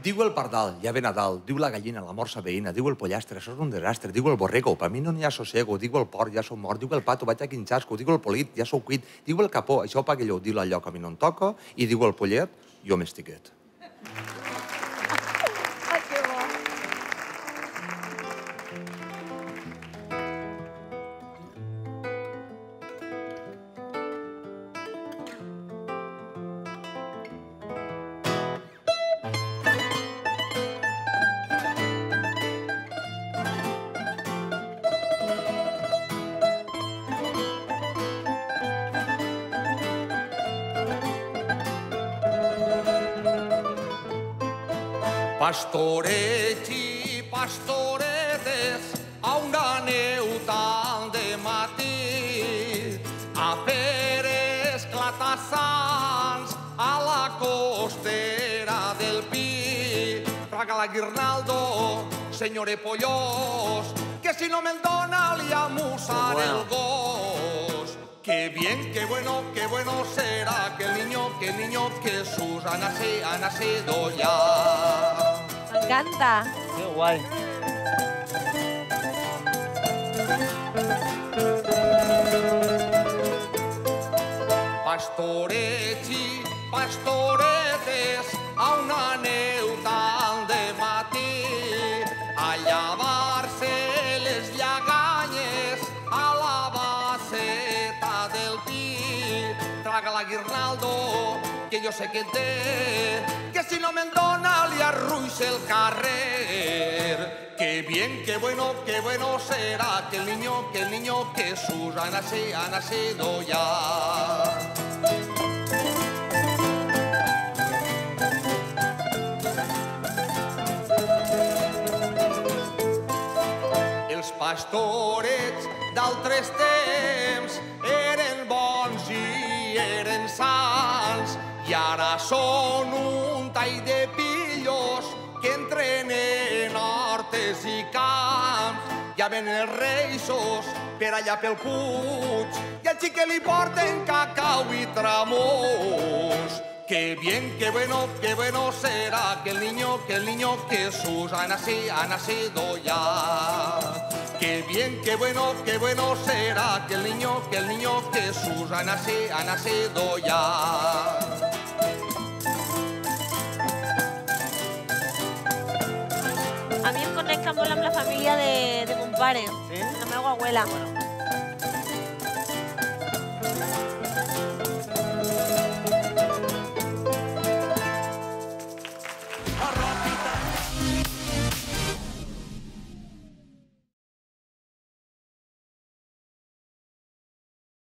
Diu el pardal, ja ve Nadal, diu la gallina, la morsa veïna, diu el pollastre, això és un desastre, diu el borrego, per mi no n'hi ha sossego, diu el porc, ja sou mort, diu el pato, vaig a quinxasco, diu el polit, ja sou cuit, diu el capó, això paga allò, diu allò que a mi no em toca, i diu el pollet, jo m'estiquet. Ai, que bo. Pastorets i pastoretes a una neu tant de matí, a fer esclatassants a la costera del Pi. Traga la guirnaldo, senyore Pollós, que si no me'l dona li amusaré el gos. Qué bien, qué bueno será que el niño Jesús ha nacido ya. M'encanta. Que guai. Pastorets i pastoretes a una neu tant de matí, a llevar-se les lleganyes a la baseta del Pi. Traga la guirnaldo, que jo sé que té, que si no me'n dona li arruix el carrer. Qué bien, qué bueno será que el niño Jesús ha nacido ya. Els pastorets d'altres temps eren bons i eren sants, i ara són un tall de pillos que entrenen hortes i camps. Ja ven els reixos per allà pel Puig i al xic li porten cacau i tramós. Qué bien, qué bueno será que el niño Jesús ha nacido ya. Qué bien, qué bueno será que el niño Jesús ha nacido ya. A mi em connecta molt amb la família de mon pare, Sí? amb la meva abuela.